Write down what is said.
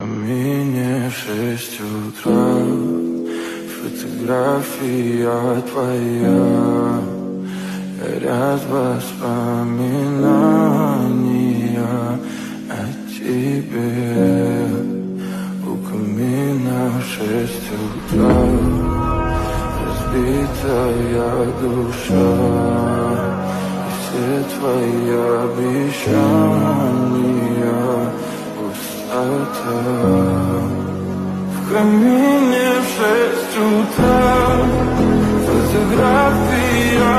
камине в 6 утра. Фотография твоя, горят воспоминания о тебе. У камина в 6 утра, разбитая душа, и все твои обещания пустота. В камине в 6 утра, фотография